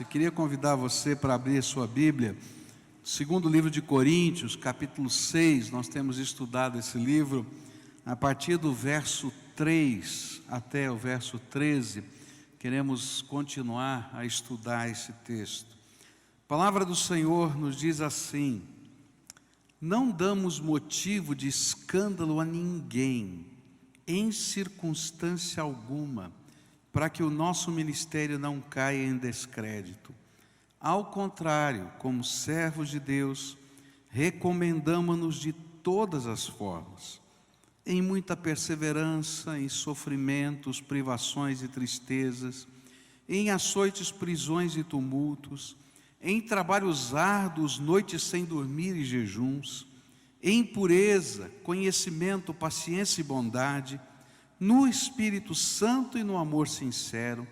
Queria convidar você para abrir a sua Bíblia, segundo livro de Coríntios, capítulo 6, nós temos estudado esse livro, a partir do verso 3 até o verso 13, queremos continuar a estudar esse texto. A palavra do Senhor nos diz assim: não damos motivo de escândalo a ninguém, em circunstância alguma, para que o nosso ministério não caia em descrédito. Ao contrário, como servos de Deus, recomendamo-nos de todas as formas, em muita perseverança, em sofrimentos, privações e tristezas, em açoites, prisões e tumultos, em trabalhos árduos, noites sem dormir e jejuns, em pureza, conhecimento, paciência e bondade, no Espírito Santo e no amor sincero,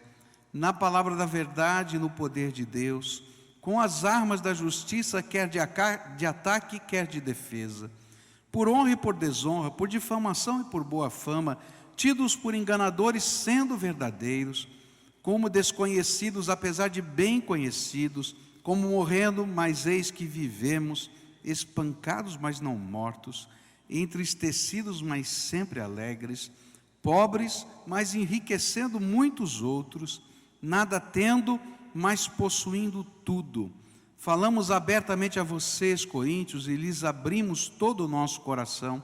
na palavra da verdade e no poder de Deus, com as armas da justiça, quer de ataque, quer de defesa, por honra e por desonra, por difamação e por boa fama, tidos por enganadores, sendo verdadeiros, como desconhecidos, apesar de bem conhecidos, como morrendo, mas eis que vivemos, espancados, mas não mortos, entristecidos, mas sempre alegres, pobres, mas enriquecendo muitos outros, nada tendo, mas possuindo tudo. Falamos abertamente a vocês, coríntios, e lhes abrimos todo o nosso coração.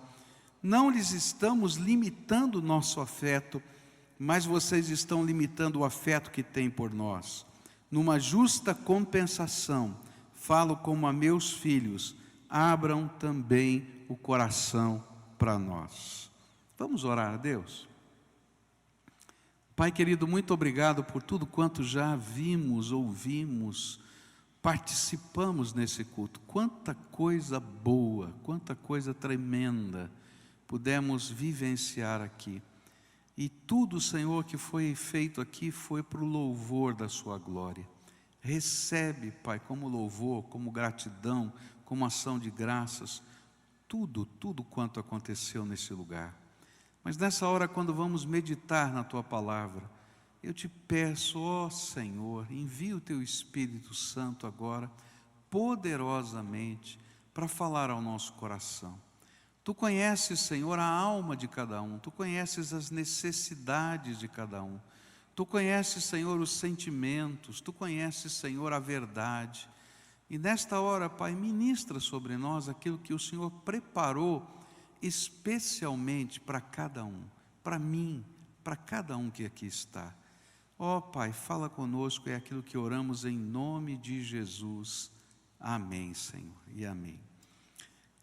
Não lhes estamos limitando o nosso afeto, mas vocês estão limitando o afeto que têm por nós. Numa justa compensação, falo como a meus filhos, abram também o coração para nós. Vamos orar a Deus? Pai querido, muito obrigado por tudo quanto já vimos, ouvimos, participamos nesse culto. Quanta coisa boa, quanta coisa tremenda pudemos vivenciar aqui. E tudo, Senhor, que foi feito aqui foi para o louvor da sua glória. Recebe, Pai, como louvor, como gratidão, como ação de graças, tudo quanto aconteceu nesse lugar. Mas nessa hora, quando vamos meditar na Tua Palavra, eu te peço, ó Senhor, envia o Teu Espírito Santo agora, poderosamente, para falar ao nosso coração. Tu conheces, Senhor, a alma de cada um, Tu conheces as necessidades de cada um, Tu conheces, Senhor, os sentimentos, Tu conheces, Senhor, a verdade. E nesta hora, Pai, ministra sobre nós aquilo que o Senhor preparou especialmente para cada um, para mim, para cada um que aqui está. Ó Pai, fala conosco, é aquilo que oramos em nome de Jesus. Amém, Senhor, e amém.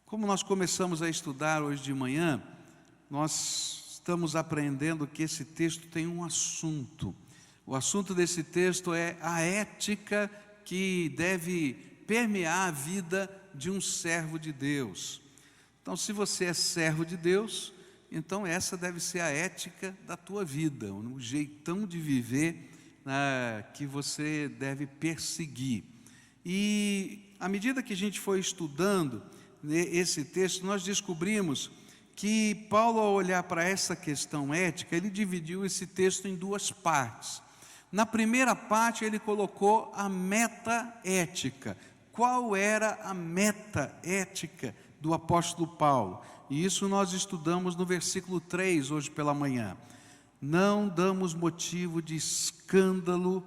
Como nós começamos a estudar hoje de manhã, nós estamos aprendendo que esse texto tem um assunto. O assunto desse texto é a ética que deve permear a vida de um servo de Deus. Então, se você é servo de Deus, então essa deve ser a ética da tua vida, o jeitão de viver que você deve perseguir. E à medida que a gente foi estudando esse texto, nós descobrimos que Paulo, ao olhar para essa questão ética, ele dividiu esse texto em duas partes. Na primeira parte, ele colocou a meta ética. Qual era a meta ética do apóstolo Paulo? E isso nós estudamos no versículo 3, hoje pela manhã. Não damos motivo de escândalo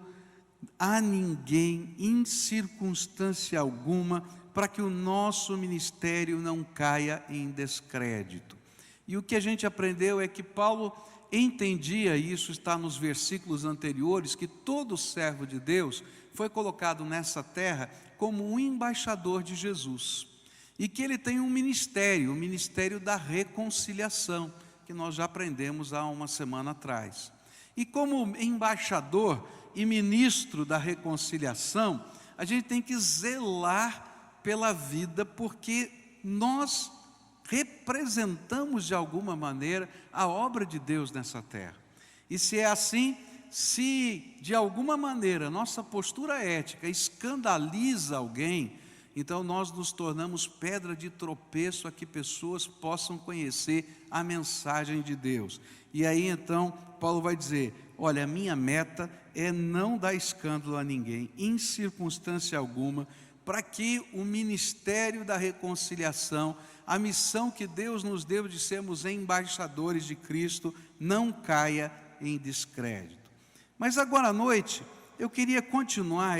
a ninguém, em circunstância alguma, para que o nosso ministério não caia em descrédito. E o que a gente aprendeu é que Paulo entendia, isso está nos versículos anteriores, que todo servo de Deus foi colocado nessa terra como um embaixador de Jesus. E que ele tem um ministério, o ministério da reconciliação, que nós já aprendemos há uma semana atrás. E como embaixador e ministro da reconciliação, a gente tem que zelar pela vida, porque nós representamos de alguma maneira a obra de Deus nessa terra. E se é assim, se de alguma maneira nossa postura ética escandaliza alguém, então nós nos tornamos pedra de tropeço a que pessoas possam conhecer a mensagem de Deus. E aí então Paulo vai dizer: olha, a minha meta é não dar escândalo a ninguém, em circunstância alguma, para que o ministério da reconciliação, a missão que Deus nos deu de sermos embaixadores de Cristo, não caia em descrédito. Mas agora à noite, eu queria continuar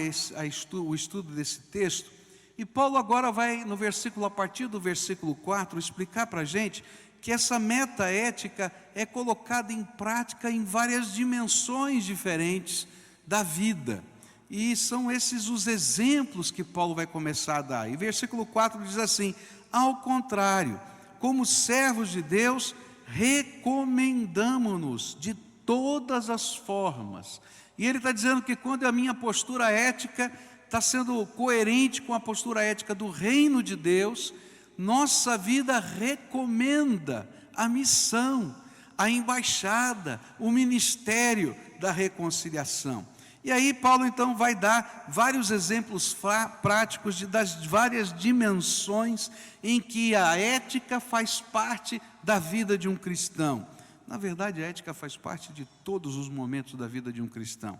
o estudo desse texto, e Paulo agora vai, a partir do versículo 4, explicar para a gente que essa meta ética é colocada em prática em várias dimensões diferentes da vida. E são esses os exemplos que Paulo vai começar a dar. E versículo 4 diz assim: ao contrário, como servos de Deus, recomendamo-nos de todas as formas. E ele está dizendo que quando a minha postura ética está sendo coerente com a postura ética do reino de Deus, nossa vida recomenda a missão, a embaixada, o ministério da reconciliação. E aí Paulo então vai dar vários exemplos práticos das várias dimensões em que a ética faz parte da vida de um cristão. Na verdade, a ética faz parte de todos os momentos da vida de um cristão.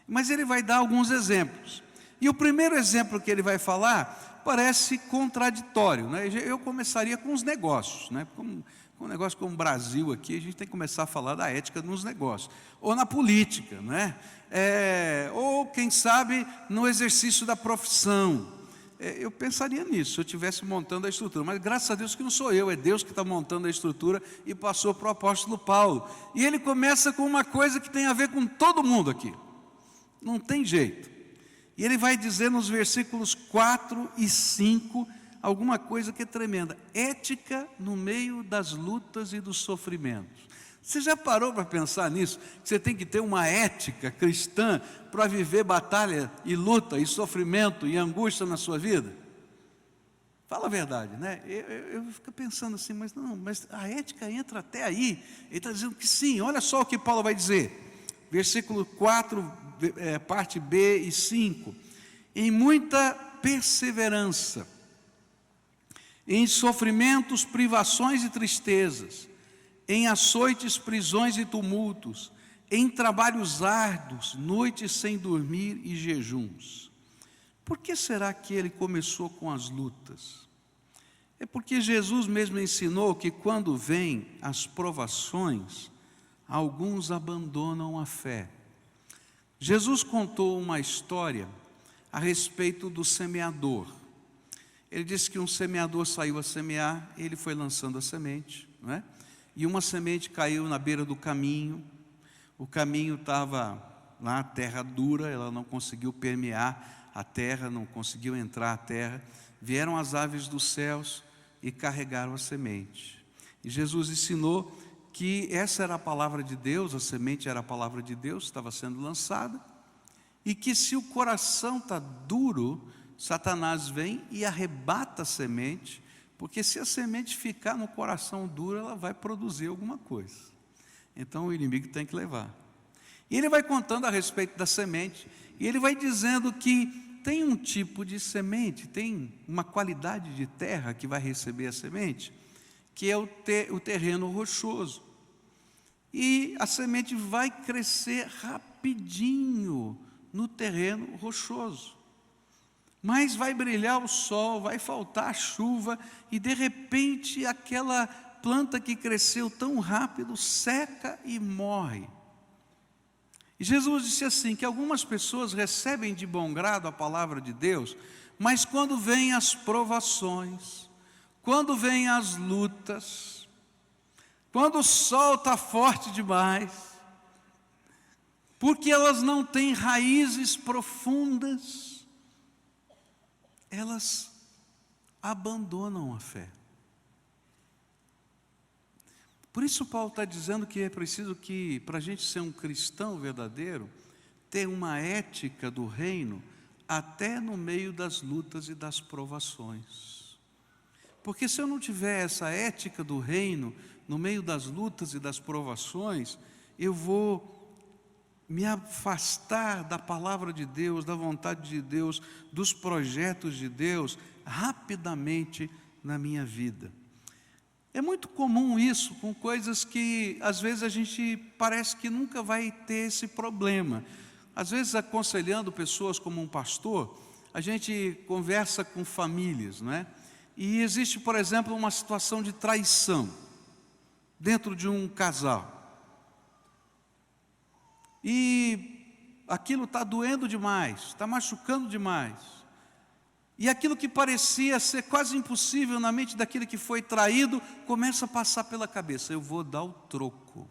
Mas ele vai dar alguns exemplos. E o primeiro exemplo que ele vai falar parece contraditório, né? Eu começaria com os negócios, né? Com um negócio como o Brasil aqui, a gente tem que começar a falar da ética nos negócios, ou na política, né? Ou quem sabe no exercício da profissão. Eu pensaria nisso, se eu estivesse montando a estrutura, mas graças a Deus que não sou eu, é Deus que está montando a estrutura e passou para o apóstolo Paulo. E ele começa com uma coisa que tem a ver com todo mundo aqui, não tem jeito. E ele vai dizer nos versículos 4 e 5 alguma coisa que é tremenda: ética no meio das lutas e dos sofrimentos. Você já parou para pensar nisso? Que você tem que ter uma ética cristã para viver batalha e luta e sofrimento e angústia na sua vida? Fala a verdade, né? Eu fico pensando assim, mas a ética entra até aí. Ele está dizendo que sim. Olha só o que Paulo vai dizer. Versículo 4, parte B e 5. Em muita perseverança, em sofrimentos, privações e tristezas, em açoites, prisões e tumultos, em trabalhos árduos, noites sem dormir e jejuns. Por que será que ele começou com as lutas? É porque Jesus mesmo ensinou que quando vêm as provações, alguns abandonam a fé. Jesus contou uma história a respeito do semeador. Ele disse que um semeador saiu a semear, ele foi lançando a semente, não é? E uma semente caiu na beira do caminho. O caminho estava lá, terra dura, ela não conseguiu permear a terra, não conseguiu entrar a terra. Vieram as aves dos céus e carregaram a semente. E Jesus ensinou que essa era a palavra de Deus, a semente era a palavra de Deus, estava sendo lançada, e que se o coração está duro, Satanás vem e arrebata a semente, porque se a semente ficar no coração duro, ela vai produzir alguma coisa. Então o inimigo tem que levar. E ele vai contando a respeito da semente, e ele vai dizendo que tem um tipo de semente, tem uma qualidade de terra que vai receber a semente, que é o terreno rochoso. E a semente vai crescer rapidinho no terreno rochoso. Mas vai brilhar o sol, vai faltar chuva, e de repente aquela planta que cresceu tão rápido seca e morre. E Jesus disse assim, que algumas pessoas recebem de bom grado a palavra de Deus, mas quando vêm as provações, quando vêm as lutas, quando o sol está forte demais, porque elas não têm raízes profundas, elas abandonam a fé. Por isso Paulo está dizendo que é preciso que, para a gente ser um cristão verdadeiro, ter uma ética do reino, até no meio das lutas e das provações. Porque se eu não tiver essa ética do reino, no meio das lutas e das provações, eu vou me afastar da palavra de Deus, da vontade de Deus, dos projetos de Deus, rapidamente na minha vida. É muito comum isso com coisas que às vezes a gente parece que nunca vai ter esse problema. Às vezes, aconselhando pessoas como um pastor, a gente conversa com famílias, não é? E existe, por exemplo, uma situação de traição dentro de um casal. E aquilo está doendo demais, está machucando demais. E aquilo que parecia ser quase impossível na mente daquele que foi traído, começa a passar pela cabeça: eu vou dar o troco.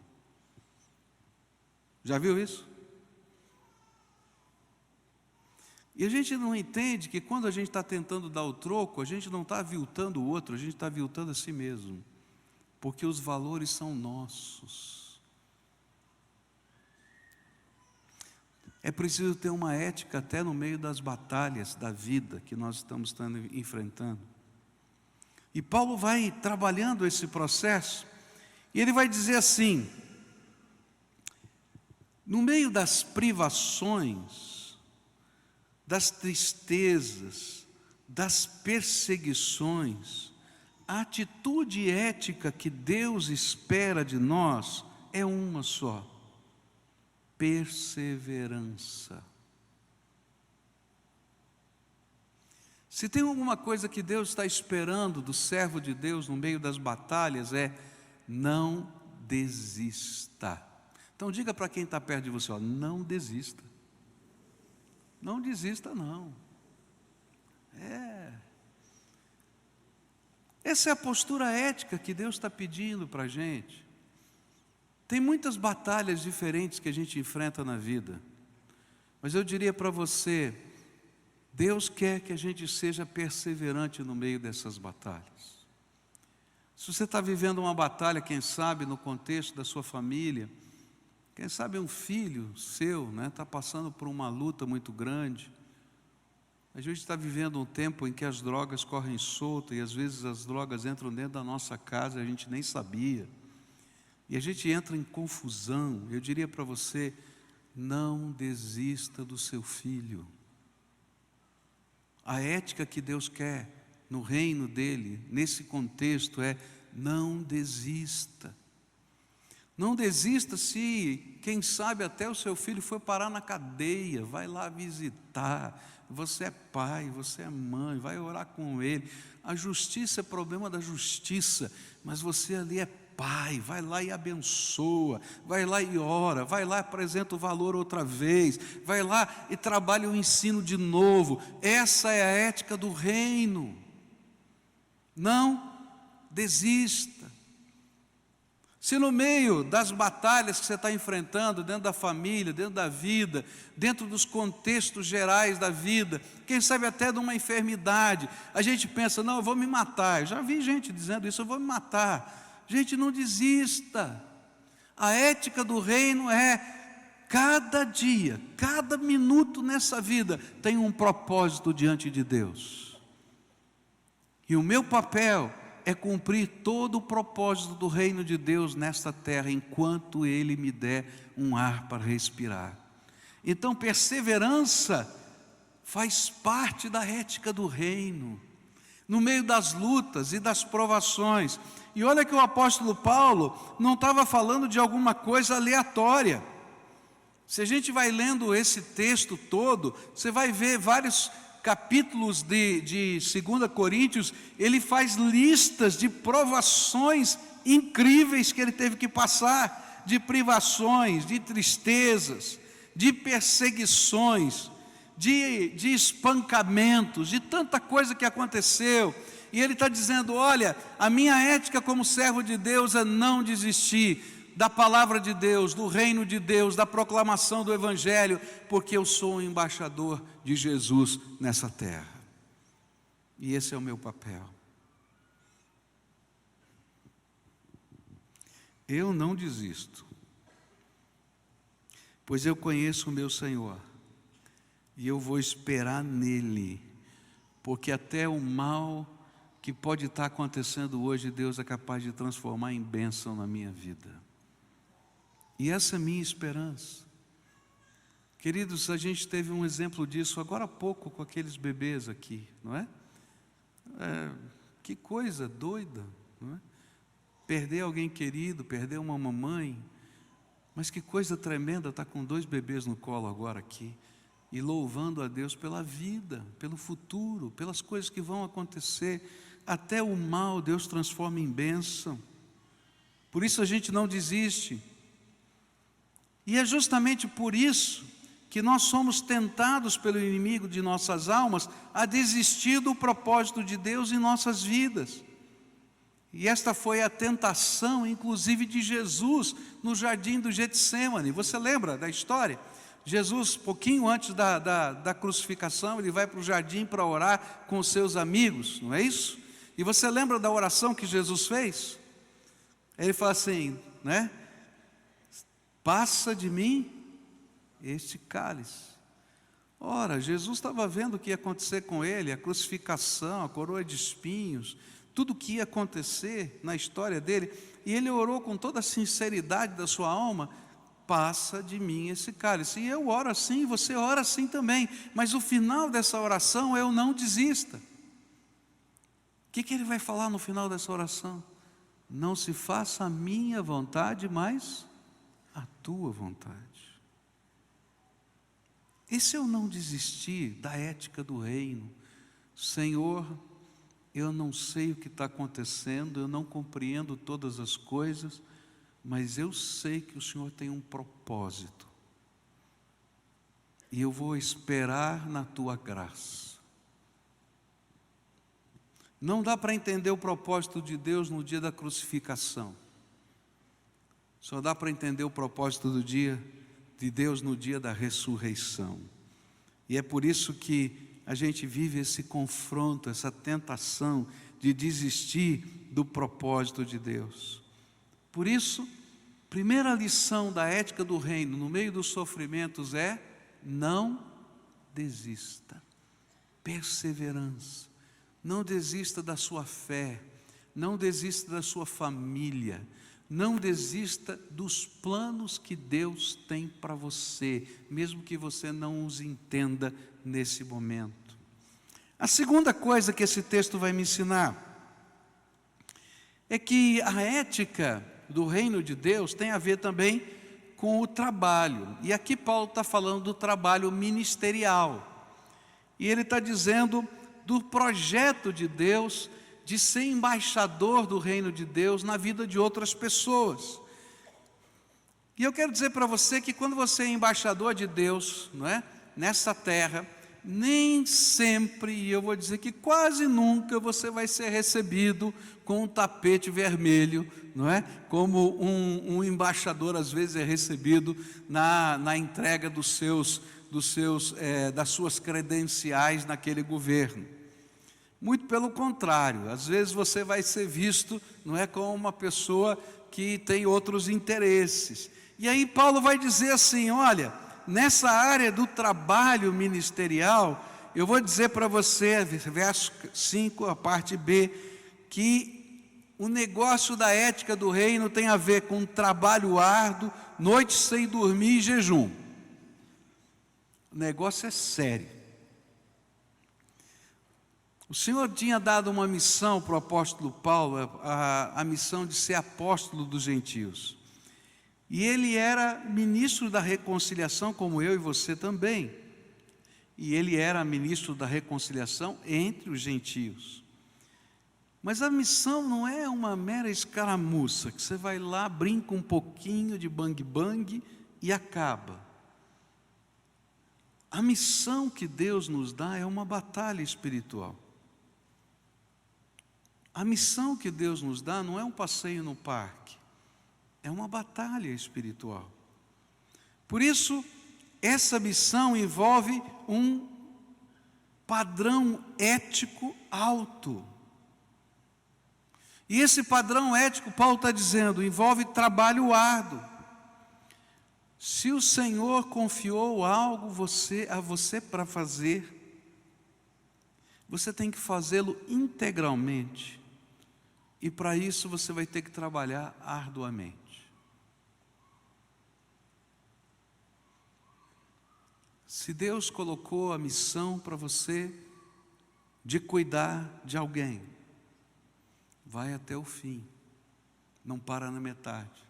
Já viu isso? E a gente não entende que quando a gente está tentando dar o troco, a gente não está aviltando o outro, a gente está aviltando a si mesmo. Porque os valores são nossos. É preciso ter uma ética até no meio das batalhas da vida que nós estamos enfrentando. E Paulo vai trabalhando esse processo, e ele vai dizer assim: no meio das privações, das tristezas, das perseguições, a atitude ética que Deus espera de nós é uma só: perseverança. Se tem alguma coisa que Deus está esperando do servo de Deus no meio das batalhas, é: não desista. Então diga para quem está perto de você, ó, não desista. Não desista, não. Essa é a postura ética que Deus está pedindo para a gente. Tem muitas batalhas diferentes que a gente enfrenta na vida, mas eu diria para você, Deus quer que a gente seja perseverante no meio dessas batalhas. Se você está vivendo uma batalha, quem sabe no contexto da sua família, quem sabe um filho seu está passando por uma luta muito grande. A gente está vivendo um tempo em que as drogas correm soltas, e às vezes as drogas entram dentro da nossa casa e a gente nem sabia. E a gente entra em confusão. Eu diria para você: não desista do seu filho. A ética que Deus quer no reino dele, nesse contexto, é: não desista. Não desista se, quem sabe, até o seu filho foi parar na cadeia. Vai lá visitar. Você é pai, você é mãe, vai orar com ele. A justiça é problema da justiça, mas você ali é pai. Vai lá e abençoa, vai lá e ora, vai lá e apresenta o valor outra vez, vai lá e trabalha o ensino de novo. Essa é a ética do reino. Não desista. Se no meio das batalhas que você está enfrentando, dentro da família, dentro da vida, dentro dos contextos gerais da vida, quem sabe até de uma enfermidade, a gente pensa: não, eu vou me matar. Eu já vi gente dizendo isso: eu vou me matar. Gente, não desista. A ética do reino é: cada dia, cada minuto nessa vida tem um propósito diante de Deus. E o meu papel é cumprir todo o propósito do reino de Deus nesta terra, enquanto Ele me der um ar para respirar. Então, perseverança faz parte da ética do reino, no meio das lutas e das provações. E olha que o apóstolo Paulo não estava falando de alguma coisa aleatória. Se a gente vai lendo esse texto todo, você vai ver vários capítulos de 2 Coríntios, ele faz listas de provações incríveis que ele teve que passar, de privações, de tristezas, de perseguições, de espancamentos, de tanta coisa que aconteceu. E ele está dizendo: olha, a minha ética como servo de Deus é não desistir da palavra de Deus, do reino de Deus, da proclamação do Evangelho, porque eu sou um embaixador de Jesus nessa terra. E esse é o meu papel. Eu não desisto, pois eu conheço o meu Senhor, e eu vou esperar nele, porque até o mal que pode estar acontecendo hoje, Deus é capaz de transformar em bênção na minha vida. E essa é a minha esperança. Queridos, a gente teve um exemplo disso agora há pouco com aqueles bebês aqui, não é? Que coisa doida, não é? Perder alguém querido, perder uma mamãe, Mas que coisa tremenda estar com 2 bebês no colo agora aqui, e louvando a Deus pela vida, pelo futuro, pelas coisas que vão acontecer. Até o mal Deus transforma em bênção. Por isso a gente não desiste. E é justamente por isso que nós somos tentados pelo inimigo de nossas almas a desistir do propósito de Deus em nossas vidas. E esta foi a tentação, inclusive, de Jesus no jardim do Getsêmani. Você lembra da história? Jesus, pouquinho antes da crucificação, ele vai para o jardim para orar com os seus amigos, não é isso? E você lembra da oração que Jesus fez? Ele fala assim, né? Passa de mim este cálice. Ora, Jesus estava vendo o que ia acontecer com ele, a crucificação, a coroa de espinhos, tudo o que ia acontecer na história dele, e ele orou com toda a sinceridade da sua alma: passa de mim esse cálice. E eu oro assim, você ora assim também, mas o final dessa oração é o não desista. O que ele vai falar no final dessa oração? Não se faça a minha vontade, mas a tua vontade. Esse é o não desistir da ética do reino. Senhor, eu não sei o que está acontecendo, eu não compreendo todas as coisas, mas eu sei que o Senhor tem um propósito. E eu vou esperar na tua graça. Não dá para entender o propósito de Deus no dia da crucificação. Só dá para entender o propósito de Deus no dia da ressurreição. E é por isso que a gente vive esse confronto, essa tentação de desistir do propósito de Deus. Por isso, primeira lição da ética do reino no meio dos sofrimentos é: não desista. Perseverança. Não desista da sua fé, não desista da sua família, não desista dos planos que Deus tem para você, mesmo que você não os entenda nesse momento. A segunda coisa que esse texto vai me ensinar é que a ética do reino de Deus tem a ver também com o trabalho. E aqui Paulo está falando do trabalho ministerial. E ele está dizendo do projeto de Deus de ser embaixador do reino de Deus na vida de outras pessoas. E eu quero dizer para você que quando você é embaixador de Deus, não é, nessa terra, nem sempre, e eu vou dizer que quase nunca, você vai ser recebido com um tapete vermelho, não é? Como um embaixador às vezes é recebido na entrega das suas credenciais naquele governo. Muito pelo contrário, às vezes você vai ser visto, não é, como uma pessoa que tem outros interesses. E aí Paulo vai dizer assim: olha, nessa área do trabalho ministerial, eu vou dizer para você, verso 5, a parte B, que o negócio da ética do reino tem a ver com trabalho árduo, noite sem dormir e jejum. O negócio é sério. O Senhor tinha dado uma missão para o apóstolo Paulo, a missão de ser apóstolo dos gentios. E ele era ministro da reconciliação, como eu e você também. E ele era ministro da reconciliação entre os gentios. Mas a missão não é uma mera escaramuça, que você vai lá, brinca um pouquinho de bang-bang e acaba. A missão que Deus nos dá é uma batalha espiritual. A missão que Deus nos dá não é um passeio no parque, é uma batalha espiritual. Por isso, essa missão envolve um padrão ético alto. E esse padrão ético, Paulo está dizendo, envolve trabalho árduo. Se o Senhor confiou algo a você para fazer, você tem que fazê-lo integralmente. E para isso você vai ter que trabalhar arduamente. Se Deus colocou a missão para você de cuidar de alguém, vai até o fim, não para na metade.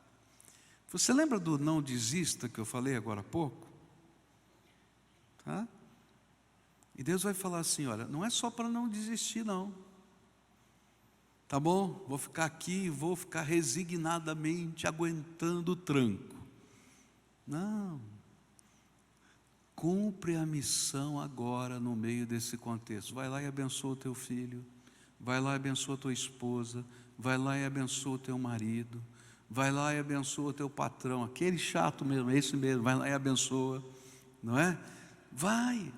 Você lembra do não desista que eu falei agora há pouco? Tá? E Deus vai falar assim, olha, não é só para não desistir não. Tá bom, vou ficar aqui, vou ficar resignadamente aguentando o tranco. Não. Cumpre a missão agora no meio desse contexto. Vai lá e abençoa o teu filho. Vai lá e abençoa a tua esposa. Vai lá e abençoa o teu marido. Vai lá e abençoa o teu patrão. Aquele chato mesmo, esse mesmo. Vai lá e abençoa. Não é? Vai.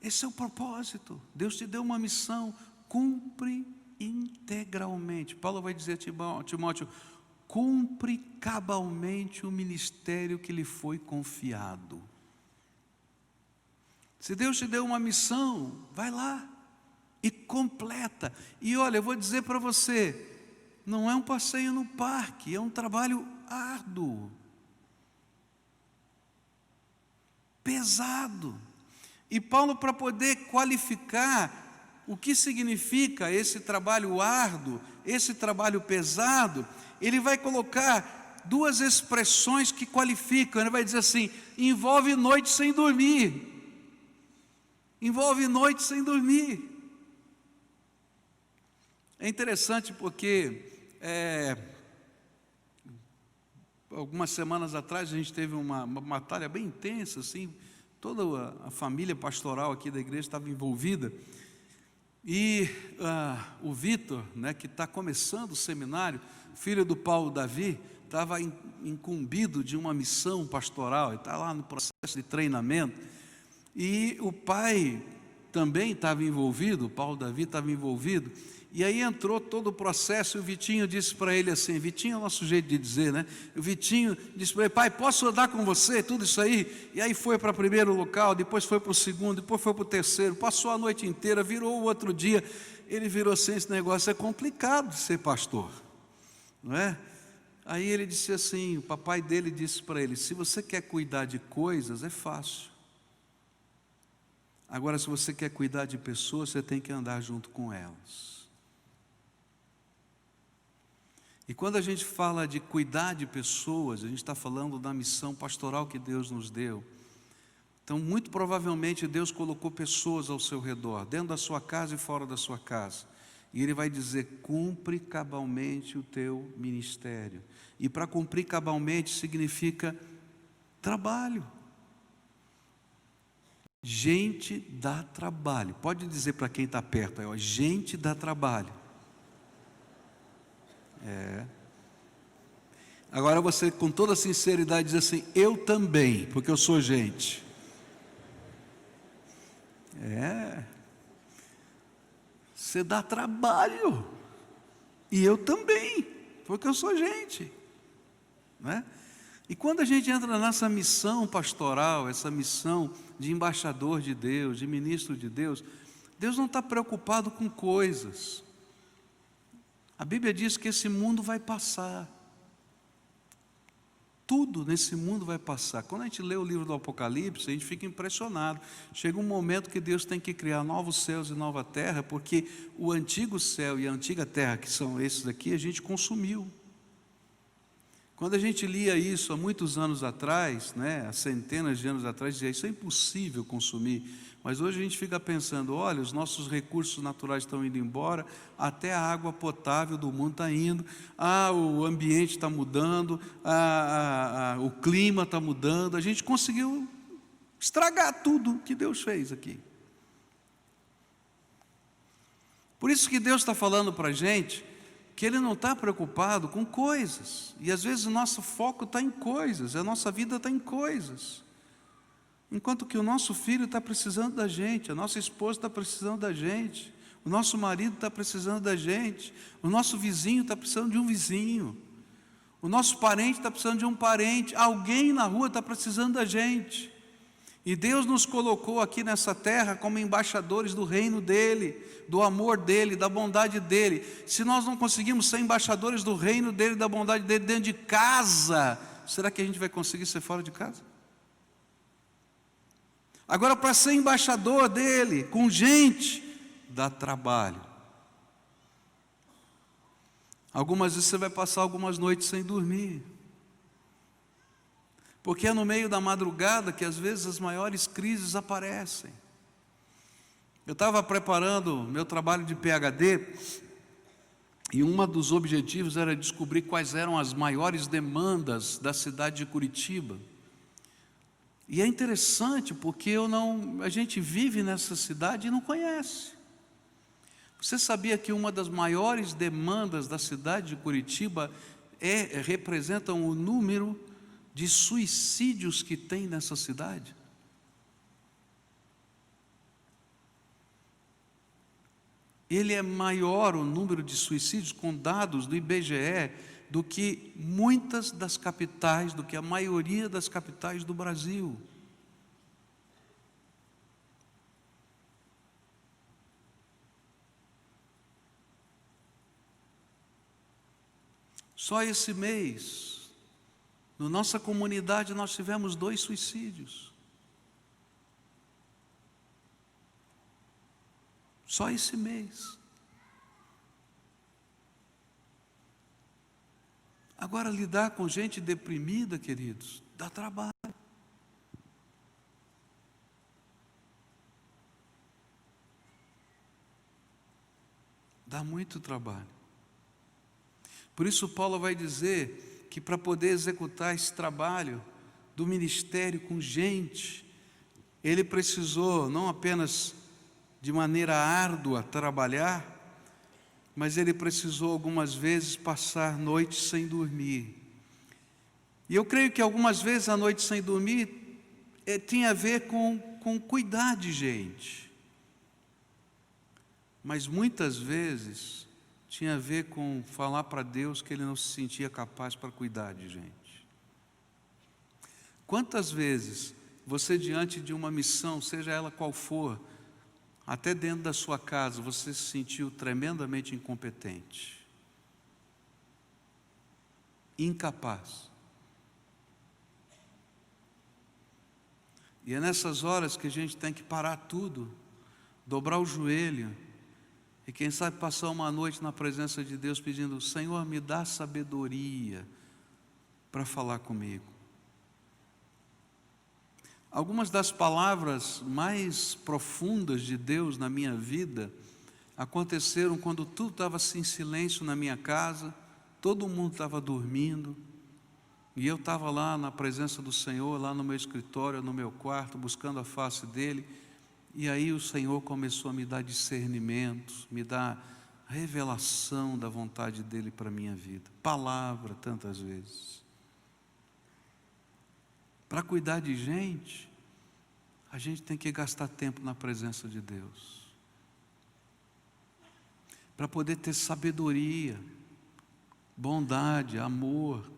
Esse é o propósito. Deus te deu uma missão. Cumpre integralmente. Paulo vai dizer a Timóteo, cumpre cabalmente o ministério que lhe foi confiado. Se Deus te deu uma missão, vai lá e completa. E olha, eu vou dizer para você, não é um passeio no parque, é um trabalho árduo, pesado. E Paulo, para poder qualificar o que significa esse trabalho árduo, esse trabalho pesado, ele vai colocar duas expressões que qualificam. Ele vai dizer assim, envolve noite sem dormir. Envolve noite sem dormir. É interessante porque algumas semanas atrás a gente teve uma batalha bem intensa, assim, toda a família pastoral aqui da igreja estava envolvida. E o Vitor, né, que está começando o seminário, filho do Paulo Davi, estava incumbido de uma missão pastoral, ele está lá no processo de treinamento. E o pai também estava envolvido, o Paulo Davi estava envolvido, e aí entrou todo o processo, e o Vitinho disse para ele assim, Vitinho é o nosso jeito de dizer, né? O Vitinho disse para ele, pai, posso andar com você, tudo isso aí? E aí foi para o primeiro local, depois foi para o segundo, depois foi para o terceiro, passou a noite inteira, virou o outro dia, ele virou assim, esse negócio é complicado de ser pastor, não é? Aí ele disse assim, o papai dele disse para ele, se você quer cuidar de coisas, é fácil. Agora, se você quer cuidar de pessoas, você tem que andar junto com elas. E quando a gente fala de cuidar de pessoas, a gente está falando da missão pastoral que Deus nos deu. Então, muito provavelmente, Deus colocou pessoas ao seu redor, dentro da sua casa e fora da sua casa. E Ele vai dizer, cumpre cabalmente o teu ministério. E para cumprir cabalmente significa trabalho. Gente dá trabalho. Pode dizer para quem está perto, gente dá trabalho. Agora você com toda sinceridade diz assim, eu também, porque eu sou gente. Você dá trabalho. E eu também, porque eu sou gente. Não é? E quando a gente entra nessa missão pastoral, essa missão de embaixador de Deus, de ministro de Deus, Deus não está preocupado com coisas. A Bíblia diz que esse mundo vai passar. Tudo nesse mundo vai passar. Quando a gente lê o livro do Apocalipse, a gente fica impressionado. Chega um momento que Deus tem que criar novos céus e nova terra, porque o antigo céu e a antiga terra, que são esses aqui, a gente consumiu. Quando a gente lia isso há muitos anos atrás, né, há centenas de anos atrás, dizia, isso é impossível consumir. Mas hoje a gente fica pensando, olha, os nossos recursos naturais estão indo embora, até a água potável do mundo está indo, o ambiente está mudando, o clima está mudando, a gente conseguiu estragar tudo que Deus fez aqui. Por isso que Deus está falando para a gente, que Ele não está preocupado com coisas, e às vezes o nosso foco está em coisas, a nossa vida está em coisas, enquanto que o nosso filho está precisando da gente, a nossa esposa está precisando da gente, o nosso marido está precisando da gente, o nosso vizinho está precisando de um vizinho, o nosso parente está precisando de um parente, alguém na rua está precisando da gente, e Deus nos colocou aqui nessa terra como embaixadores do reino dEle, do amor dEle, da bondade dEle. Se nós não conseguimos ser embaixadores do reino dEle, da bondade dEle dentro de casa, será que a gente vai conseguir ser fora de casa? Agora, para ser embaixador dEle, com gente, dá trabalho. Algumas vezes você vai passar algumas noites sem dormir. porque é no meio da madrugada que às vezes as maiores crises aparecem. Eu estava preparando meu trabalho de PhD, e um dos objetivos era descobrir quais eram as maiores demandas da cidade de Curitiba. E é interessante porque a gente vive nessa cidade e não conhece. Você sabia que uma das maiores demandas da cidade de Curitiba representam o número de suicídios que tem nessa cidade? Ele é maior, o número de suicídios, com dados do IBGE, do que muitas das capitais, do que a maioria das capitais do Brasil. Só esse mês, na nossa comunidade, nós tivemos 2 suicídios. Só esse mês. Agora, lidar com gente deprimida, queridos, dá trabalho. Dá muito trabalho. Por isso Paulo vai dizer que para poder executar esse trabalho do ministério com gente, ele precisou não apenas de maneira árdua trabalhar, mas ele precisou algumas vezes passar noites sem dormir. E eu creio que algumas vezes a noite sem dormir tinha a ver com cuidar de gente, mas muitas vezes tinha a ver com falar para Deus que ele não se sentia capaz para cuidar de gente. Quantas vezes você, diante de uma missão, seja ela qual for, até dentro da sua casa, você se sentiu tremendamente incompetente, incapaz? E é nessas horas que a gente tem que parar tudo, dobrar o joelho, e quem sabe passar uma noite na presença de Deus pedindo: Senhor, me dá sabedoria para falar comigo. Algumas das palavras mais profundas de Deus na minha vida aconteceram quando tudo estava em silêncio na minha casa, todo mundo estava dormindo, e eu estava lá na presença do Senhor, lá no meu escritório, no meu quarto, buscando a face dEle. E aí o Senhor começou a me dar discernimento, me dar revelação da vontade dEle para a minha vida. Palavra, tantas vezes. Para cuidar de gente, a gente tem que gastar tempo na presença de Deus. Para poder ter sabedoria, bondade, amor,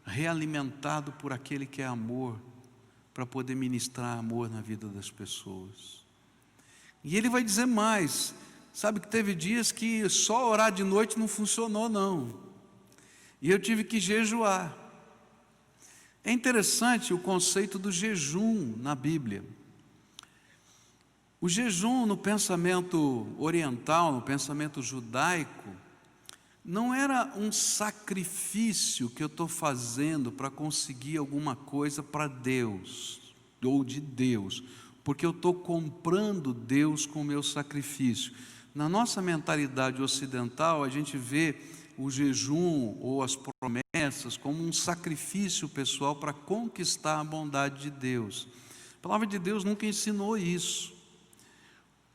realimentado por aquele que é amor, para poder ministrar amor na vida das pessoas. E ele vai dizer mais, sabe que teve dias que só orar de noite não funcionou não, e eu tive que jejuar. É interessante o conceito do jejum na Bíblia. O jejum no pensamento oriental, no pensamento judaico, não era um sacrifício que eu estou fazendo para conseguir alguma coisa para Deus, ou de Deus, porque eu estou comprando Deus com o meu sacrifício. Na nossa mentalidade ocidental, a gente vê o jejum ou as promessas como um sacrifício pessoal para conquistar a bondade de Deus. A palavra de Deus nunca ensinou isso.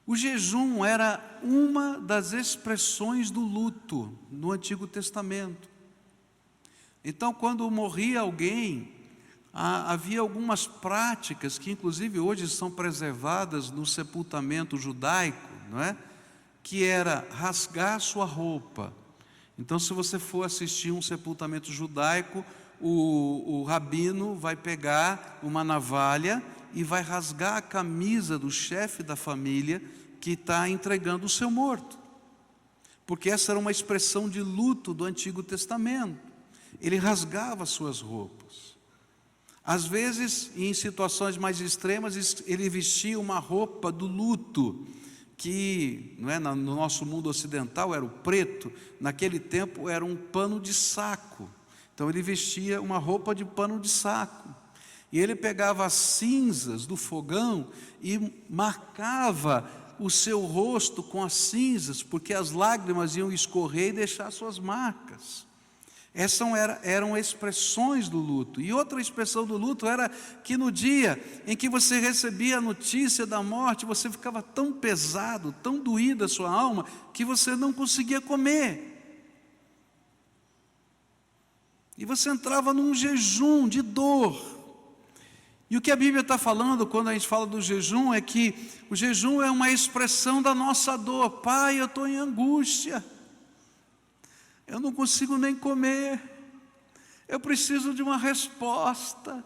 O jejum era uma das expressões do luto no Antigo Testamento. Então, quando morria alguém, havia algumas práticas que inclusive hoje são preservadas no sepultamento judaico, não é? Que era rasgar sua roupa. Então, se você for assistir um sepultamento judaico, o rabino vai pegar uma navalha e vai rasgar a camisa do chefe da família que está entregando o seu morto, porque essa era uma expressão de luto do Antigo Testamento. Ele rasgava suas roupas. Às vezes, em situações mais extremas, ele vestia uma roupa do luto, que não é, no nosso mundo ocidental era o preto, naquele tempo era um pano de saco. Então ele vestia uma roupa de pano de saco. E ele pegava as cinzas do fogão e marcava o seu rosto com as cinzas, porque as lágrimas iam escorrer e deixar suas marcas. Essas eram expressões do luto. E outra expressão do luto era que no dia em que você recebia a notícia da morte, você ficava tão pesado, tão doída a sua alma, que você não conseguia comer. E você entrava num jejum de dor. E o que a Bíblia está falando quando a gente fala do jejum é que o jejum é uma expressão da nossa dor. Pai, eu estou em angústia, eu não consigo nem comer, eu preciso de uma resposta,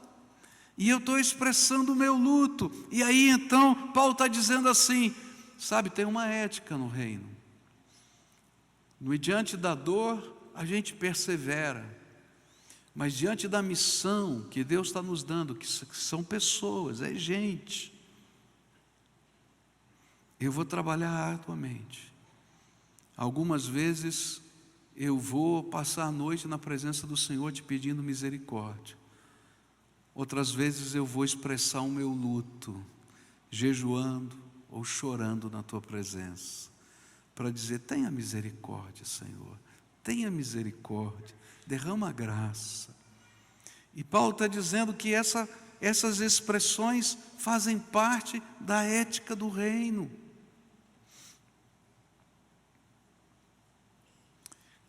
e eu estou expressando o meu luto. E aí então Paulo está dizendo assim, sabe, tem uma ética no reino. Diante da dor a gente persevera, mas diante da missão que Deus está nos dando, que são pessoas, é gente, eu vou trabalhar arduamente. Algumas vezes eu vou passar a noite na presença do Senhor te pedindo misericórdia. Outras vezes eu vou expressar o meu luto, jejuando ou chorando na tua presença, para dizer, tenha misericórdia, Senhor, tenha misericórdia, derrama graça. E Paulo está dizendo que essas expressões fazem parte da ética do reino.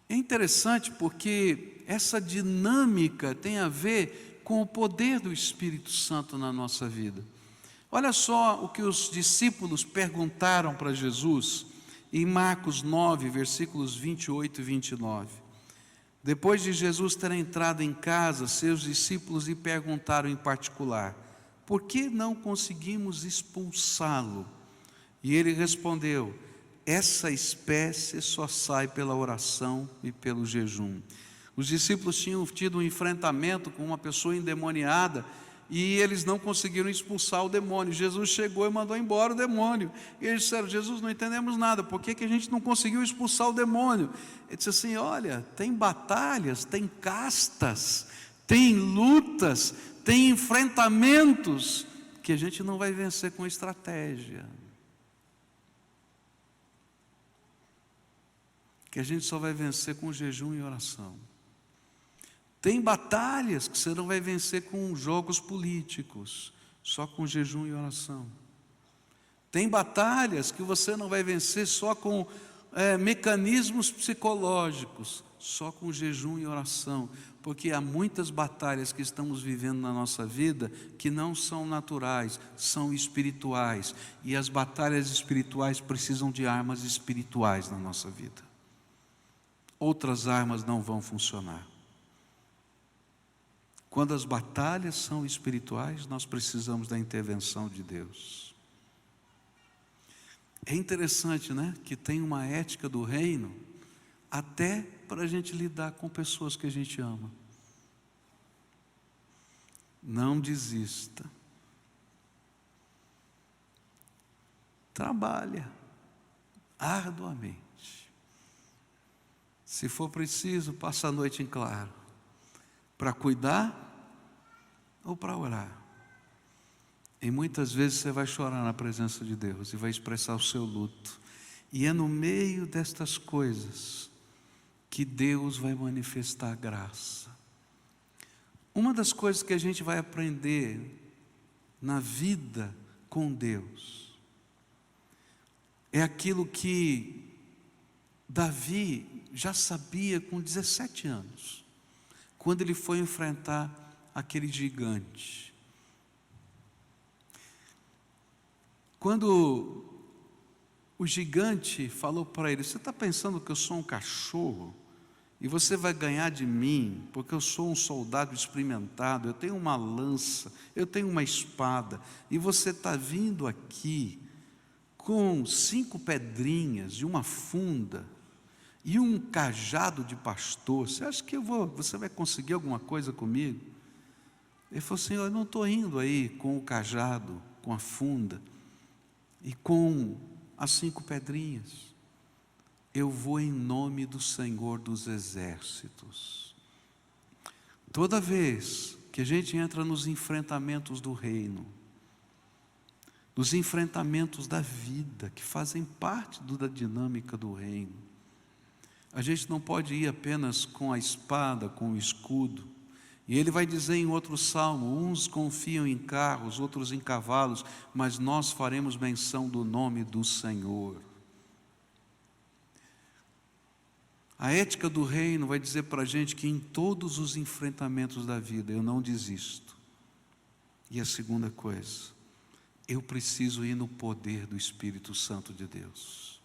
É interessante porque essa dinâmica tem a ver com o poder do Espírito Santo na nossa vida. Olha só o que os discípulos perguntaram para Jesus em Marcos 9, versículos 28 e 29. Depois de Jesus ter entrado em casa, seus discípulos lhe perguntaram em particular, por que não conseguimos expulsá-lo? E ele respondeu, essa espécie só sai pela oração e pelo jejum. Os discípulos tinham tido um enfrentamento com uma pessoa endemoniada, e eles não conseguiram expulsar o demônio. Jesus chegou e mandou embora o demônio. E eles disseram, Jesus, não entendemos nada, por que a gente não conseguiu expulsar o demônio? Ele disse assim, olha, tem batalhas, tem castas, tem lutas, tem enfrentamentos, que a gente não vai vencer com estratégia, que a gente só vai vencer com jejum e oração. Tem batalhas que você não vai vencer com jogos políticos, só com jejum e oração. Tem batalhas que você não vai vencer só com mecanismos psicológicos, só com jejum e oração. Porque há muitas batalhas que estamos vivendo na nossa vida que não são naturais, são espirituais. E as batalhas espirituais precisam de armas espirituais na nossa vida. Outras armas não vão funcionar. Quando as batalhas são espirituais, nós precisamos da intervenção de Deus. É interessante, né? Que tem uma ética do reino, até para a gente lidar com pessoas que a gente ama. Não desista. Trabalha arduamente. Se for preciso, passa a noite em claro, para cuidar ou para orar. E muitas vezes você vai chorar na presença de Deus e vai expressar o seu luto. E é no meio destas coisas que Deus vai manifestar a graça. Uma das coisas que a gente vai aprender na vida com Deus é aquilo que Davi já sabia com 17 anos, quando ele foi enfrentar aquele gigante. Quando o gigante falou para ele, você está pensando que eu sou um cachorro? E você vai ganhar de mim, porque eu sou um soldado experimentado, eu tenho uma lança, eu tenho uma espada, e você está vindo aqui com 5 pedrinhas e uma funda, e um cajado de pastor, você acha que você vai conseguir alguma coisa comigo? Ele falou assim, eu não estou indo aí com o cajado, com a funda, e com as 5 pedrinhas. Eu vou em nome do Senhor dos Exércitos. Toda vez que a gente entra nos enfrentamentos do reino, nos enfrentamentos da vida, que fazem parte da dinâmica do reino. A gente não pode ir apenas com a espada, com o escudo. E ele vai dizer em outro salmo: uns confiam em carros, outros em cavalos, mas nós faremos menção do nome do Senhor. A ética do reino vai dizer para a gente que em todos os enfrentamentos da vida eu não desisto. E a segunda coisa, eu preciso ir no poder do Espírito Santo de Deus.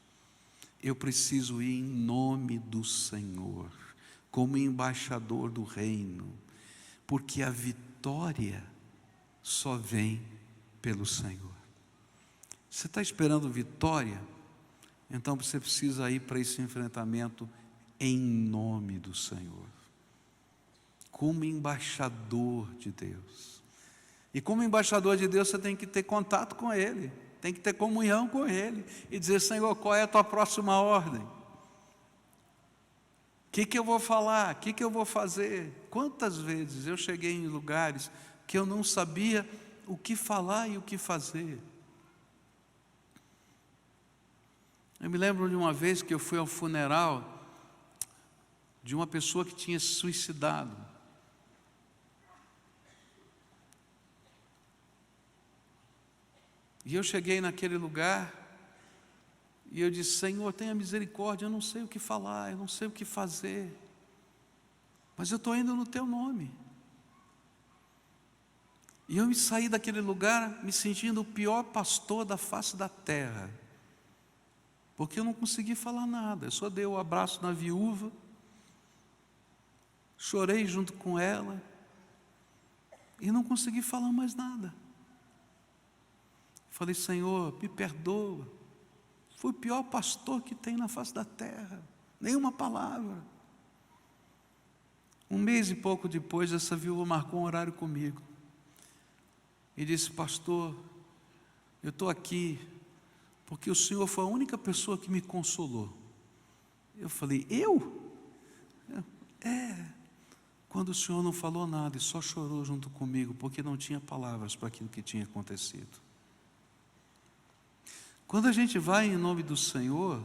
Eu preciso ir em nome do Senhor, como embaixador do reino, porque a vitória só vem pelo Senhor. Você está esperando vitória? Então você precisa ir para esse enfrentamento em nome do Senhor, como embaixador de Deus. E como embaixador de Deus, você tem que ter contato com Ele, tem que ter comunhão com Ele, e dizer: Senhor, qual é a tua próxima ordem? O que eu vou falar? O que eu vou fazer? Quantas vezes eu cheguei em lugares que eu não sabia o que falar e o que fazer. Eu me lembro de uma vez que eu fui ao funeral de uma pessoa que tinha se suicidado. E eu cheguei naquele lugar e eu disse: Senhor, tenha misericórdia, eu não sei o que falar, eu não sei o que fazer, mas eu estou indo no Teu nome. E eu me saí daquele lugar me sentindo o pior pastor da face da terra, porque eu não consegui falar nada. Eu só dei o abraço na viúva, chorei junto com ela e não consegui falar mais nada. Falei: Senhor, me perdoa, fui o pior pastor que tem na face da terra, nenhuma palavra. Um mês e pouco depois, essa viúva marcou um horário comigo e disse: pastor, eu estou aqui porque o Senhor foi a única pessoa que me consolou. Eu falei: eu? Quando o Senhor não falou nada e só chorou junto comigo, porque não tinha palavras para aquilo que tinha acontecido. Quando a gente vai em nome do Senhor,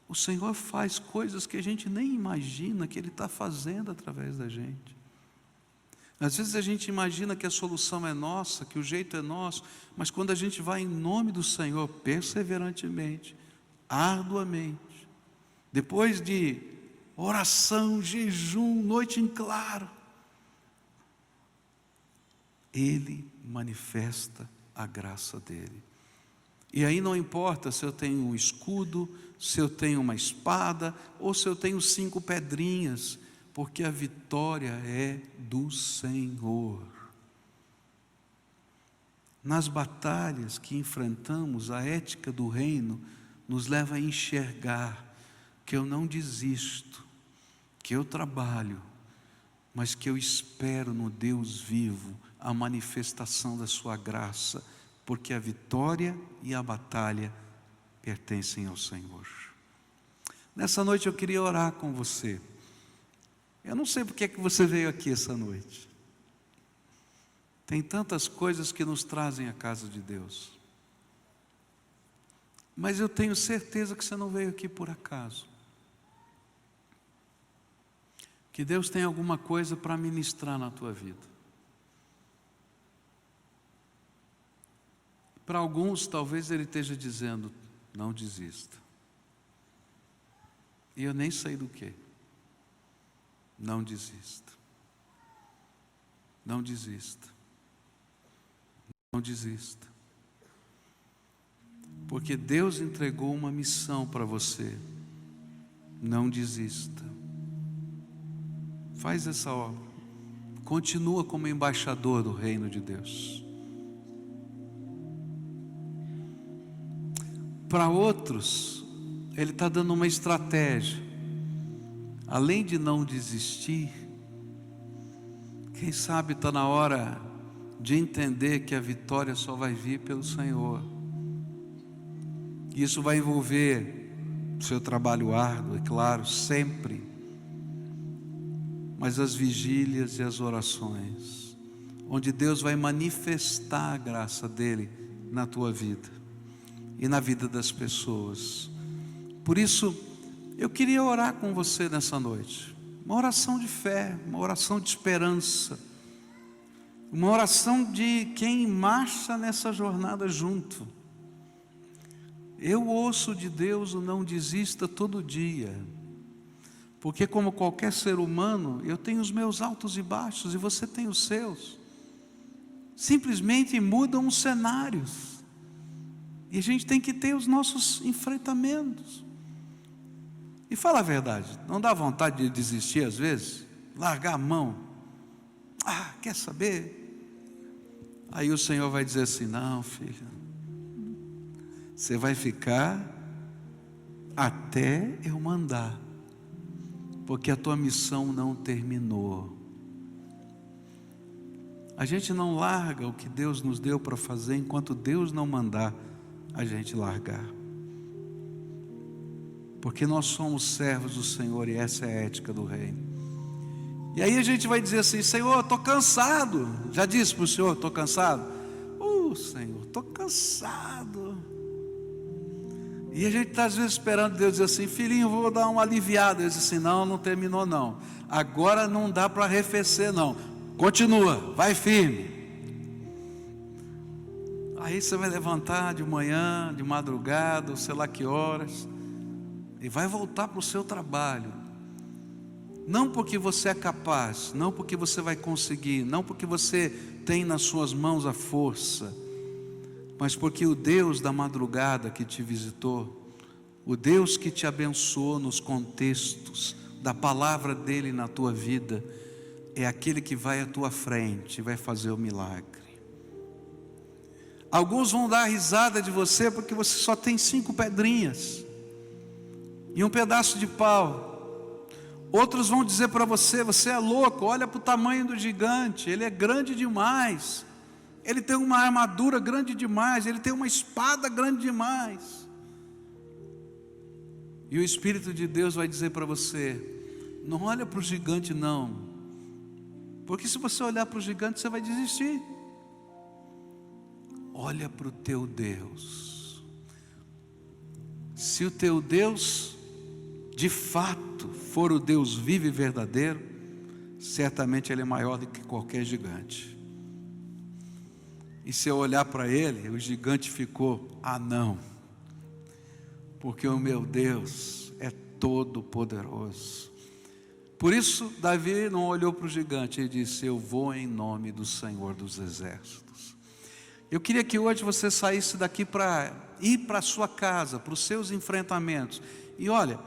o Senhor faz coisas que a gente nem imagina que Ele está fazendo através da gente. Às vezes a gente imagina que a solução é nossa, que o jeito é nosso, mas quando a gente vai em nome do Senhor, perseverantemente, arduamente, depois de oração, jejum, noite em claro, Ele manifesta a graça dEle. E aí não importa se eu tenho um escudo, se eu tenho uma espada, ou se eu tenho 5 pedrinhas, porque a vitória é do Senhor. Nas batalhas que enfrentamos, a ética do reino nos leva a enxergar que eu não desisto, que eu trabalho, mas que eu espero no Deus vivo a manifestação da sua graça, porque a vitória e a batalha pertencem ao Senhor. Nessa noite eu queria orar com você. Eu não sei porque é que você veio aqui essa noite. Tem tantas coisas que nos trazem à casa de Deus. Mas eu tenho certeza que você não veio aqui por acaso. Que Deus tem alguma coisa para ministrar na tua vida. Para alguns, talvez Ele esteja dizendo: não desista. E eu nem sei do que. Não desista. Não desista. Não desista. Porque Deus entregou uma missão para você. Não desista. Faz essa obra. Continua como embaixador do reino de Deus. Para outros, Ele está dando uma estratégia. Além de não desistir, quem sabe está na hora de entender que a vitória só vai vir pelo Senhor. Isso vai envolver o seu trabalho árduo, é claro, sempre. Mas as vigílias e as orações. onde Deus vai manifestar a graça dele na tua vida e na vida das pessoas. Por isso, eu queria orar com você nessa noite, uma oração de fé, uma oração de esperança, uma oração de quem marcha nessa jornada junto. Eu ouço de Deus o não desista todo dia, porque como qualquer ser humano, eu tenho os meus altos e baixos e você tem os seus. Simplesmente mudam os cenários, e a gente tem que ter os nossos enfrentamentos. E fala a verdade, não dá vontade de desistir às vezes? Largar a mão? Quer saber? Aí o Senhor vai dizer assim: não, filho, você vai ficar até eu mandar, porque a tua missão não terminou. A gente não larga o que Deus nos deu para fazer enquanto Deus não mandar a gente largar, porque nós somos servos do Senhor e essa é a ética do reino. E aí a gente vai dizer assim: Senhor, estou cansado. Já disse para o Senhor: estou cansado? Senhor, estou cansado. E a gente está às vezes esperando Deus dizer assim: filhinho, vou dar uma aliviada. Ele diz assim: não, não terminou não, agora não dá para arrefecer não, continua, vai firme. Aí você vai levantar de manhã, de madrugada, ou sei lá que horas, e vai voltar para o seu trabalho, não porque você é capaz, não porque você vai conseguir, não porque você tem nas suas mãos a força, mas porque o Deus da madrugada que te visitou, o Deus que te abençoou nos contextos da palavra dele na tua vida, é aquele que vai à tua frente e vai fazer o milagre. Alguns vão dar risada de você porque você só tem 5 pedrinhas e um pedaço de pau. Outros vão dizer para você: você é louco, olha para o tamanho do gigante, ele é grande demais, ele tem uma armadura grande demais, ele tem uma espada grande demais. E o Espírito de Deus vai dizer para você: não olha para o gigante não, porque se você olhar para o gigante você vai desistir. Olha para o teu Deus. Se o teu Deus de fato for o Deus vivo e verdadeiro, certamente ele é maior do que qualquer gigante. E se eu olhar para ele, o gigante ficou anão, porque o meu Deus é todo poderoso. Por isso Davi não olhou para o gigante, ele disse: eu vou em nome do Senhor dos Exércitos. Eu queria que hoje você saísse daqui para ir para a sua casa, para os seus enfrentamentos. E olha,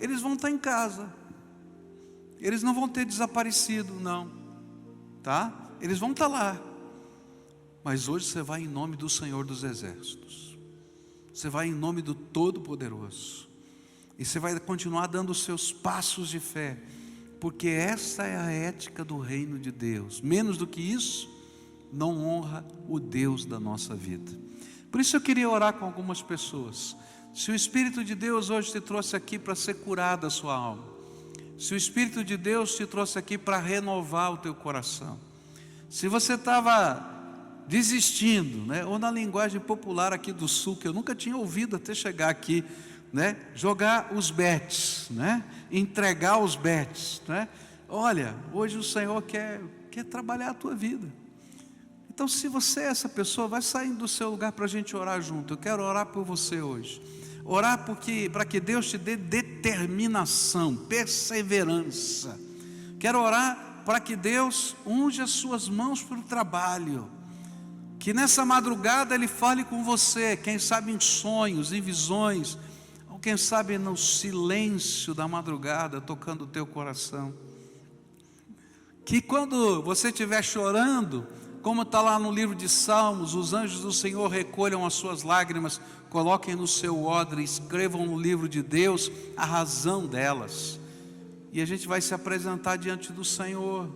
eles vão estar em casa, eles não vão ter desaparecido não, tá? Eles vão estar lá. Mas hoje você vai em nome do Senhor dos Exércitos, você vai em nome do Todo-Poderoso, e você vai continuar dando os seus passos de fé, porque essa é a ética do reino de Deus. Menos do que isso não honra o Deus da nossa vida. Por isso eu queria orar com algumas pessoas. Se o Espírito de Deus hoje te trouxe aqui para ser curada a sua alma, se o Espírito de Deus te trouxe aqui para renovar o teu coração, se você estava desistindo, né? Ou na linguagem popular aqui do sul, que eu nunca tinha ouvido até chegar aqui, né? Jogar os bets, né? Entregar os bets, né? Olha, hoje o Senhor quer trabalhar a tua vida. Então, se você é essa pessoa, vai saindo do seu lugar para a gente orar junto. Eu quero orar por você hoje. Orar para que Deus te dê determinação, perseverança. Quero orar para que Deus unja as suas mãos para o trabalho. Que nessa madrugada Ele fale com você, quem sabe em sonhos, em visões, ou quem sabe no silêncio da madrugada, tocando o teu coração. Que quando você estiver chorando, como está lá no livro de Salmos, os anjos do Senhor recolham as suas lágrimas, coloquem no seu odre, escrevam no livro de Deus a razão delas. E a gente vai se apresentar diante do Senhor,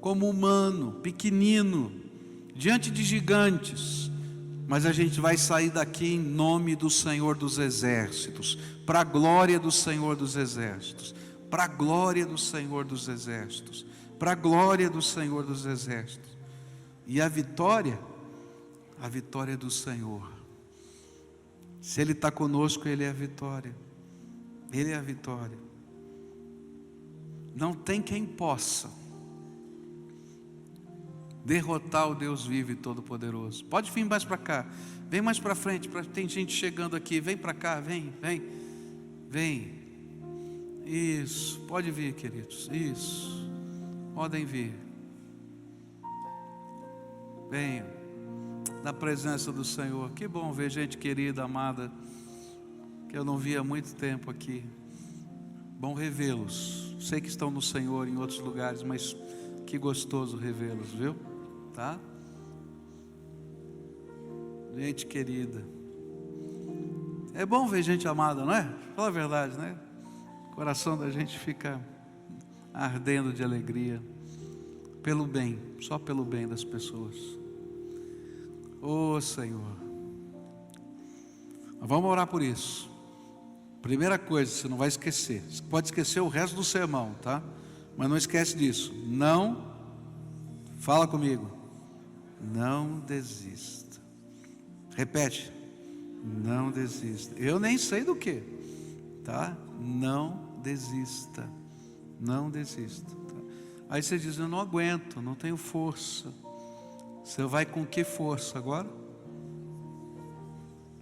como humano, pequenino, diante de gigantes, mas a gente vai sair daqui em nome do Senhor dos Exércitos, para a glória do Senhor dos Exércitos, para a glória do Senhor dos Exércitos, para a glória do Senhor dos Exércitos. E a vitória é do Senhor. Se Ele está conosco, Ele é a vitória. Ele é a vitória. Não tem quem possa derrotar o Deus vivo e todo-poderoso. Pode vir mais para cá. Vem mais para frente. Tem gente chegando aqui. Vem para cá. Vem. Isso. Pode vir, queridos. Isso. Podem vir. Venham. Na presença do Senhor. Que bom ver gente querida, amada, que eu não via há muito tempo aqui. Bom revê-los. Sei que estão no Senhor em outros lugares, mas que gostoso revê-los, viu? Tá? Gente querida. É bom ver gente amada, não é? Fala a verdade, né? O coração da gente fica ardendo de alegria. Pelo bem, só pelo bem das pessoas. Ô Senhor, vamos orar por isso. Primeira coisa, você não vai esquecer. Você pode esquecer o resto do sermão, tá? Mas não esquece disso. Não, fala comigo. Não desista. Repete. Não desista. Eu nem sei do que, tá? Não desista. Não desista. Tá? Aí você diz, eu não aguento, não tenho força. Você vai com que força agora?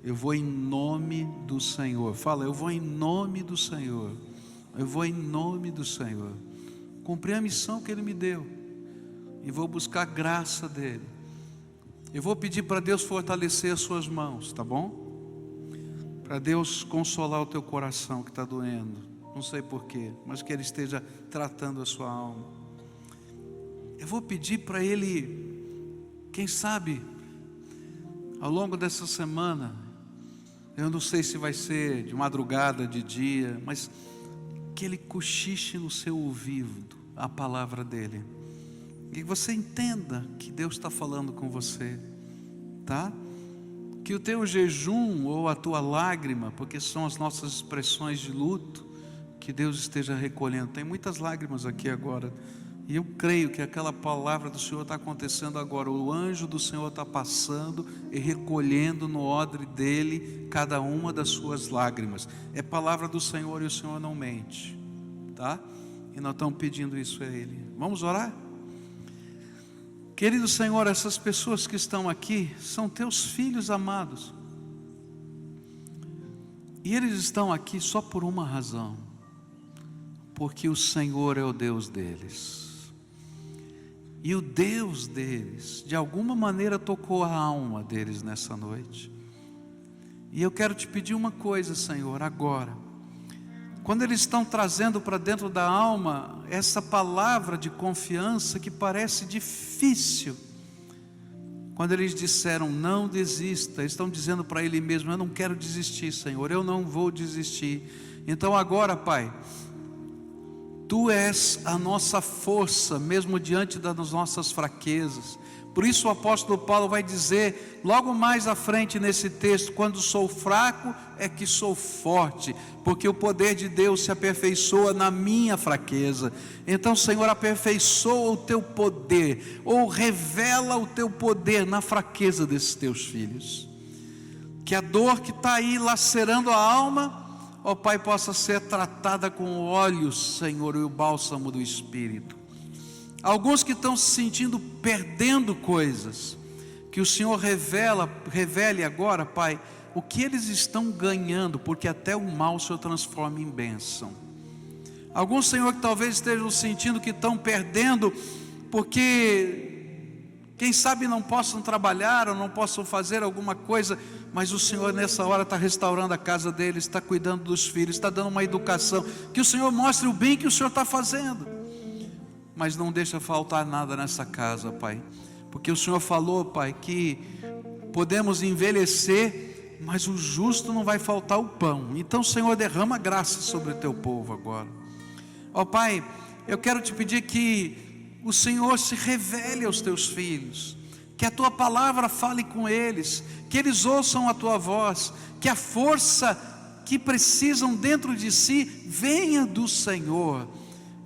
Eu vou em nome do Senhor. Fala, eu vou em nome do Senhor. Eu vou em nome do Senhor. Cumprir a missão que Ele me deu. E vou buscar a graça dEle. Eu vou pedir para Deus fortalecer as suas mãos, tá bom? Para Deus consolar o teu coração que está doendo. Não sei porquê, mas que Ele esteja tratando a sua alma. Eu vou pedir para Ele... Quem sabe, ao longo dessa semana, eu não sei se vai ser de madrugada, de dia, mas que Ele cochiche no seu ouvido a palavra dEle. E você entenda que Deus está falando com você, tá? Que o teu jejum ou a tua lágrima, porque são as nossas expressões de luto, que Deus esteja recolhendo. Tem muitas lágrimas aqui agora. E eu creio que aquela palavra do Senhor está acontecendo agora. O anjo do Senhor está passando e recolhendo no odre dele cada uma das suas lágrimas. É palavra do Senhor e o Senhor não mente, tá? E nós estamos pedindo isso a Ele. Vamos orar? Querido Senhor, essas pessoas que estão aqui são teus filhos amados. E eles estão aqui só por uma razão. Porque o Senhor é o Deus deles. E o Deus deles, de alguma maneira, tocou a alma deles nessa noite. E eu quero te pedir uma coisa, Senhor, agora. Quando eles estão trazendo para dentro da alma essa palavra de confiança que parece difícil. Quando eles disseram, não desista, eles estão dizendo para Ele mesmo, eu não quero desistir, Senhor, eu não vou desistir. Então agora, Pai, Tu és a nossa força, mesmo diante das nossas fraquezas. Por isso o apóstolo Paulo vai dizer, logo mais à frente nesse texto, quando sou fraco é que sou forte, porque o poder de Deus se aperfeiçoa na minha fraqueza. Então, Senhor, aperfeiçoa o Teu poder, ou revela o Teu poder na fraqueza desses Teus filhos. Que a dor que está aí lacerando a alma, ó Pai, possa ser tratada com óleo, Senhor, e o bálsamo do Espírito. Alguns que estão se sentindo perdendo coisas, que o Senhor revele agora, Pai, o que eles estão ganhando, porque até o mal o Senhor transforma em bênção. Alguns, Senhor, que talvez estejam sentindo que estão perdendo, porque quem sabe não possam trabalhar ou não possam fazer alguma coisa, mas o Senhor nessa hora está restaurando a casa deles, está cuidando dos filhos, está dando uma educação, que o Senhor mostre o bem que o Senhor está fazendo. Mas não deixa faltar nada nessa casa, Pai, porque o Senhor falou, Pai, que podemos envelhecer, mas o justo não vai faltar o pão. Então, Senhor, derrama graça sobre o Teu povo agora. Ó Pai, eu quero te pedir que o Senhor se revele aos Teus filhos, que a Tua palavra fale com eles, que eles ouçam a Tua voz, que a força que precisam dentro de si venha do Senhor.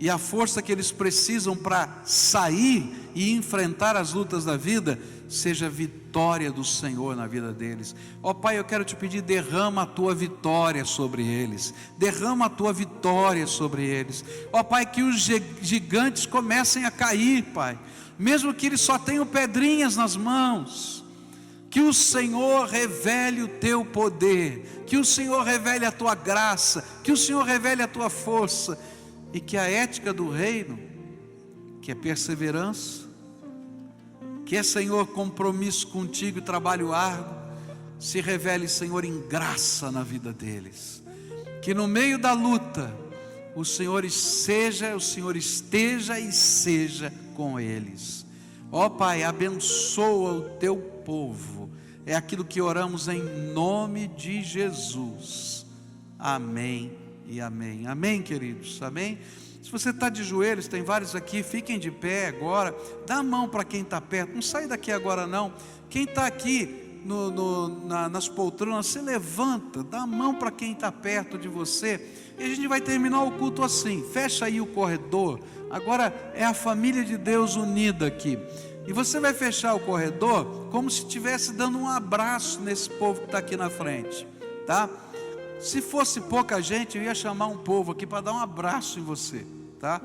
e a força que eles precisam para sair e enfrentar as lutas da vida, seja a vitória do Senhor na vida deles. Ó Pai, eu quero te pedir, derrama a tua vitória sobre eles, derrama a tua vitória sobre eles. Ó Pai, que os gigantes comecem a cair, Pai, mesmo que eles só tenham pedrinhas nas mãos. Que o Senhor revele o teu poder, que o Senhor revele a tua graça, que o Senhor revele a tua força, e que a ética do reino, que é perseverança, que é, Senhor, compromisso contigo e trabalho árduo, se revele, Senhor, em graça na vida deles. Que no meio da luta o Senhor esteja e seja com eles. Ó Pai, abençoa o teu povo. É aquilo que oramos em nome de Jesus. Amém e amém. Amém, queridos, amém. Se você está de joelhos, tem vários aqui, fiquem de pé agora. Dá a mão para quem está perto, não sai daqui agora não. Quem está aqui nas poltronas, se levanta, dá a mão para quem está perto de você. E a gente vai terminar o culto assim. Fecha aí o corredor. Agora é a família de Deus unida aqui. E você vai fechar o corredor como se estivesse dando um abraço nesse povo que está aqui na frente, tá? Se fosse pouca gente, eu ia chamar um povo aqui para dar um abraço em você, tá?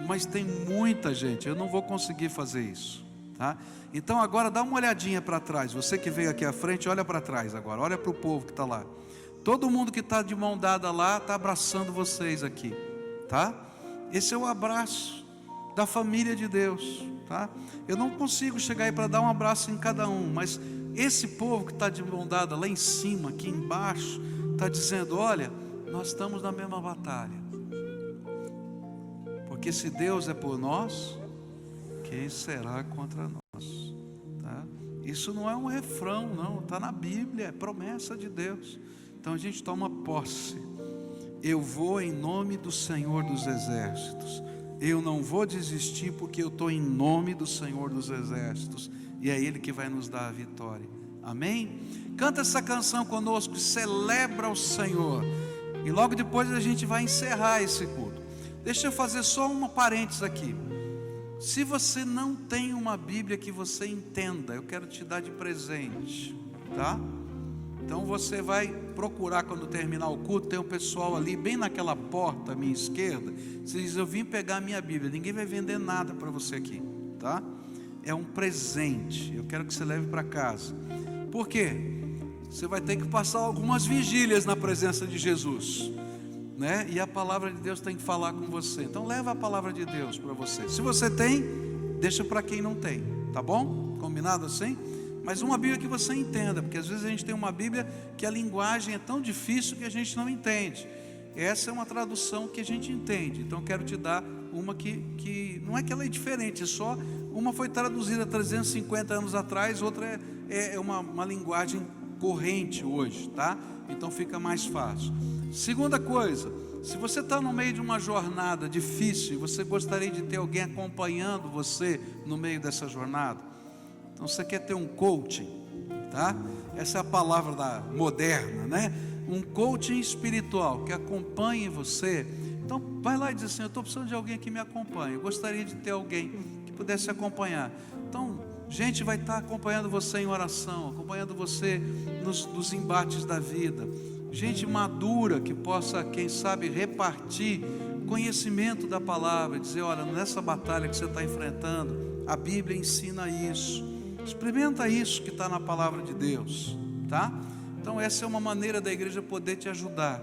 Mas tem muita gente, eu não vou conseguir fazer isso, tá? Então agora dá uma olhadinha para trás. Você que veio aqui à frente, olha para trás agora, olha para o povo que está lá. Todo mundo que está de mão dada lá está abraçando vocês aqui, tá? Esse é o abraço da família de Deus, tá? Eu não consigo chegar aí para dar um abraço em cada um, mas esse povo que está de mão dada lá em cima, aqui embaixo, está dizendo: olha, nós estamos na mesma batalha, porque se Deus é por nós, quem será contra nós? Tá? Isso não é um refrão, não, está na Bíblia, é promessa de Deus. Então a gente toma posse. Eu vou em nome do Senhor dos Exércitos. Eu não vou desistir, porque eu estou em nome do Senhor dos Exércitos, e é Ele que vai nos dar a vitória. Amém? Canta essa canção conosco, celebra o Senhor, e logo depois a gente vai encerrar esse culto. Deixa eu fazer só uma parênteses aqui. Se você não tem uma Bíblia que você entenda, eu quero te dar de presente, tá? Então você vai procurar quando terminar o culto, tem um pessoal ali, bem naquela porta à minha esquerda. Você diz: eu vim pegar a minha Bíblia. Ninguém vai vender nada para você aqui, tá? É um presente, eu quero que você leve para casa. Por quê? Você vai ter que passar algumas vigílias na presença de Jesus, né? E a palavra de Deus tem que falar com você. Então leva a palavra de Deus para você. Se você tem, deixa para quem não tem, tá bom? Combinado assim? Mas uma Bíblia que você entenda, porque às vezes a gente tem uma Bíblia que a linguagem é tão difícil que a gente não entende. Essa é uma tradução que a gente entende. Então eu quero te dar uma que não é que ela é diferente, é só uma foi traduzida 350 anos atrás, outra é uma linguagem corrente hoje, tá? Então fica mais fácil. Segunda coisa, se você está no meio de uma jornada difícil e você gostaria de ter alguém acompanhando você no meio dessa jornada, então você quer ter um coaching, tá? Essa é a palavra moderna, né? Um coaching espiritual que acompanhe você. Então vai lá e diz assim: eu estou precisando de alguém que me acompanhe. Eu gostaria de ter alguém que pudesse acompanhar. Então, gente vai estar acompanhando você em oração, acompanhando você nos embates da vida. Gente madura que possa, quem sabe, repartir conhecimento da palavra, dizer: olha, nessa batalha que você está enfrentando, a Bíblia ensina isso. Experimenta isso que está na palavra de Deus, tá? Então essa é uma maneira da igreja poder te ajudar.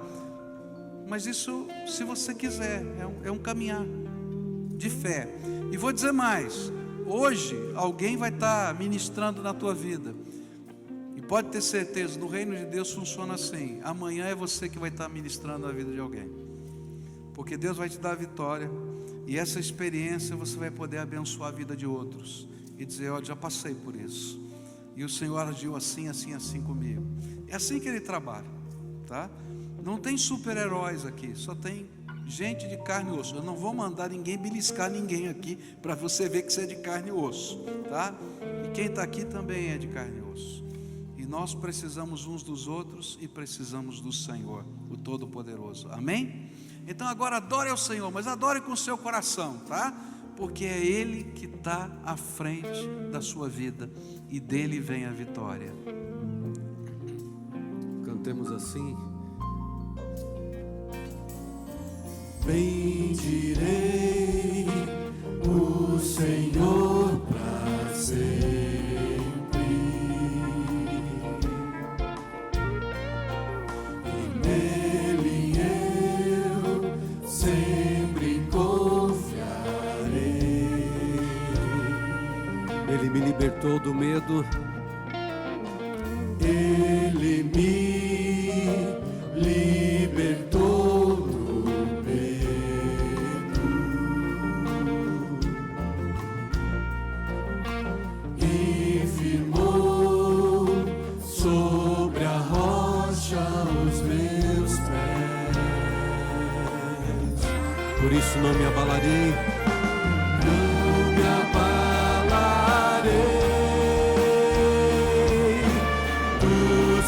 Mas isso, se você quiser, é um caminhar de fé. E vou dizer mais: hoje alguém vai estar ministrando na tua vida, e pode ter certeza, no reino de Deus funciona assim. Amanhã é você que vai estar ministrando na vida de alguém, porque Deus vai te dar a vitória, e essa experiência você vai poder abençoar a vida de outros e dizer: olha, já passei por isso, e o Senhor agiu assim, assim, assim comigo. É assim que Ele trabalha, tá? Não tem super-heróis aqui, só tem gente de carne e osso. Eu não vou mandar ninguém beliscar ninguém aqui, para você ver que você é de carne e osso, tá? E quem está aqui também é de carne e osso. E nós precisamos uns dos outros e precisamos do Senhor. o Todo-Poderoso. Amém? Então agora adore ao Senhor, mas adore com o seu coração, tá? Porque é Ele que está à frente da sua vida e dele vem a vitória. Cantemos assim. Bendirei o Senhor para sempre, e nele eu sempre confiarei. Ele me libertou do medo. Ele me libertou do medo e firmou sobre a rocha os meus pés. Por isso não me abalarei. Não me abalarei.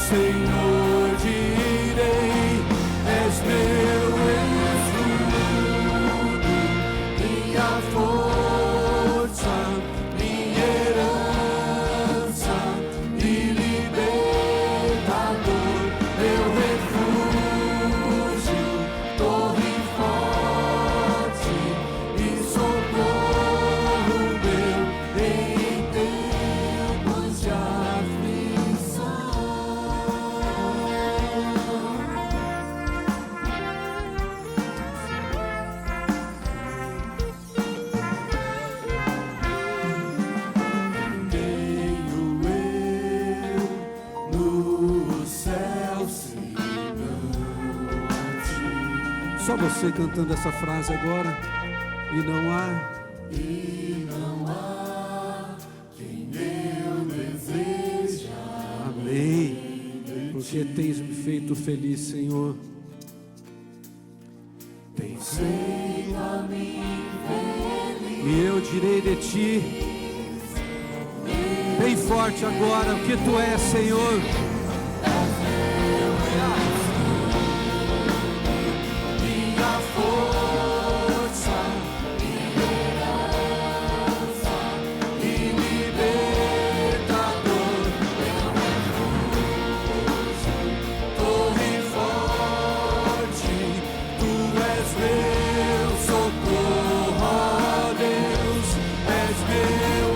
Senhor, direi, és meu escudo, minha força, minha herança e libertador, meu refúgio, torre forte e socorro meu em tempos de aflição. Só você cantando essa frase agora. E não há Quem eu deseja. Amém. Porque tens me feito feliz, Senhor. Tens feito a mim feliz. E eu direi de ti, bem forte agora, o que tu és, Senhor. Minha força, minha herança e libertador, meu refúgio, torre forte, tu és meu socorro, ó Deus, és meu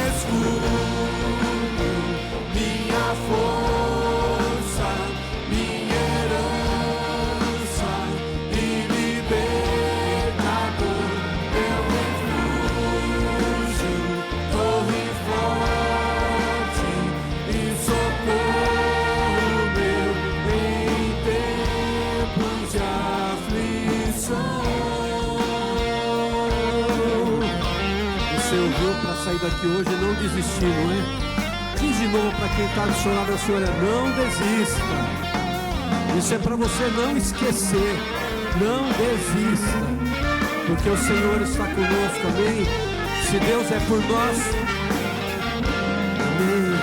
escudo, minha força, minha herança e libertador, meu refúgio, torre forte e socorro meu em tempos de aflição. Você ouviu para sair daqui hoje e não desistir, não é? Diz de novo para quem está do seu lado, a senhora, não desista. Isso é para você não esquecer. Não desista. Porque o Senhor está conosco, amém? Se Deus é por nós, amém.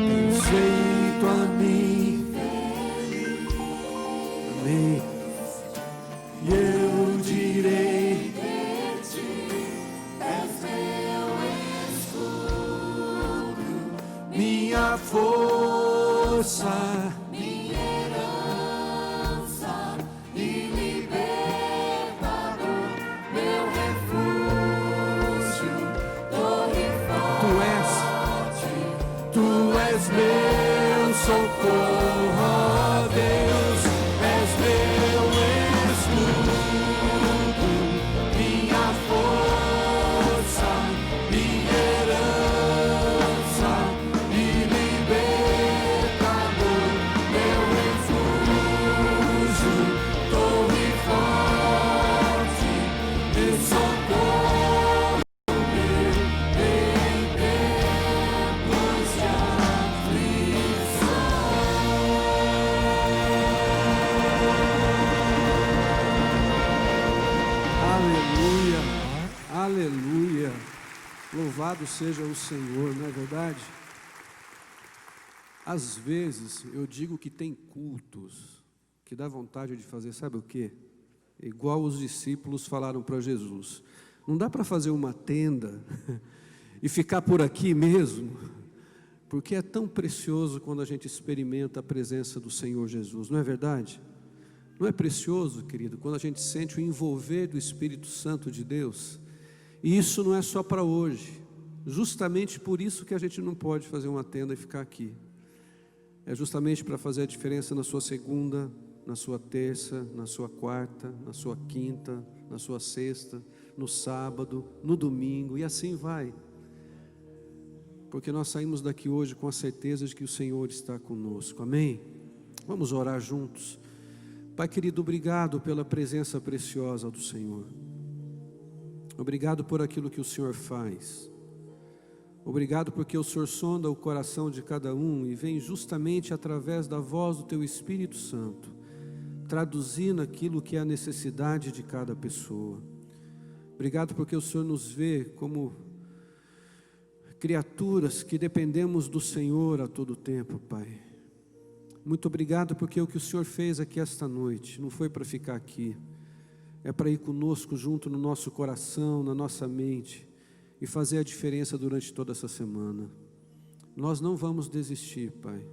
Tens feito a mim, Amém. e eu direi, minha força, minha herança e libertador, meu refúgio, torre forte, tu és meu socorro, ó Deus, és meu escudo, minha força, minha herança e libertador, meu refúgio, torre forte e socorro meu em tempos de aflição. Aleluia. Aleluia. Louvado seja o Senhor, não é verdade? Às vezes eu digo que tem cultos que dá vontade de fazer, sabe o quê? Igual os discípulos falaram para Jesus: não dá para fazer uma tenda e ficar por aqui mesmo, porque é tão precioso quando a gente experimenta a presença do Senhor Jesus, não é verdade? Não é precioso, querido, quando a gente sente o envolver do Espírito Santo de Deus? E isso não é só para hoje, justamente por isso que a gente não pode fazer uma tenda e ficar aqui. É justamente para fazer a diferença na sua segunda, na sua terça, na sua quarta, na sua quinta, na sua sexta, no sábado, no domingo, e assim vai. Porque nós saímos daqui hoje com a certeza de que o Senhor está conosco, amém? Vamos orar juntos. Pai querido, obrigado pela presença preciosa do Senhor. Obrigado por aquilo que o Senhor faz. Obrigado porque o Senhor sonda o coração de cada um e vem justamente através da voz do Teu Espírito Santo, traduzindo aquilo que é a necessidade de cada pessoa. Obrigado porque o Senhor nos vê como criaturas que dependemos do Senhor a todo tempo, Pai. Muito obrigado porque o que o Senhor fez aqui esta noite não foi para ficar aqui, é para ir conosco junto no nosso coração, na nossa mente, e fazer a diferença durante toda essa semana. Nós não vamos desistir, Pai,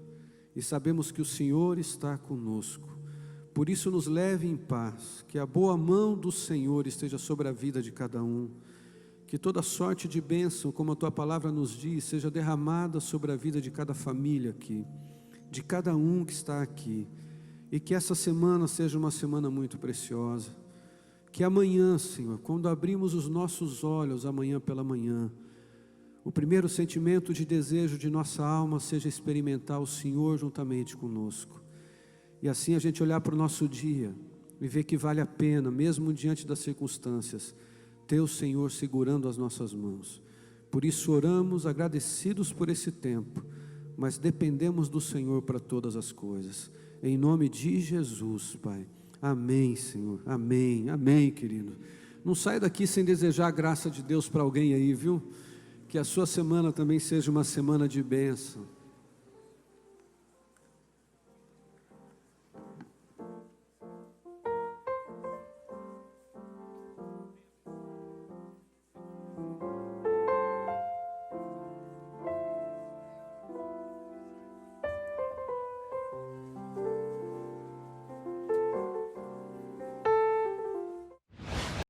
e sabemos que o Senhor está conosco. Por isso nos leve em paz, que a boa mão do Senhor esteja sobre a vida de cada um, que toda sorte de bênção, como a Tua palavra nos diz, seja derramada sobre a vida de cada família aqui, de cada um que está aqui, e que essa semana seja uma semana muito preciosa. Que amanhã, Senhor, quando abrimos os nossos olhos amanhã pela manhã, o primeiro sentimento de desejo de nossa alma seja experimentar o Senhor juntamente conosco. E assim a gente olhar para o nosso dia e ver que vale a pena, mesmo diante das circunstâncias, ter o Senhor segurando as nossas mãos. Por isso oramos agradecidos por esse tempo, mas dependemos do Senhor para todas as coisas. Em nome de Jesus, Pai. Amém, Senhor, amém, amém, querido. Não saia daqui sem desejar a graça de Deus para alguém aí, viu? Que a sua semana também seja uma semana de bênção.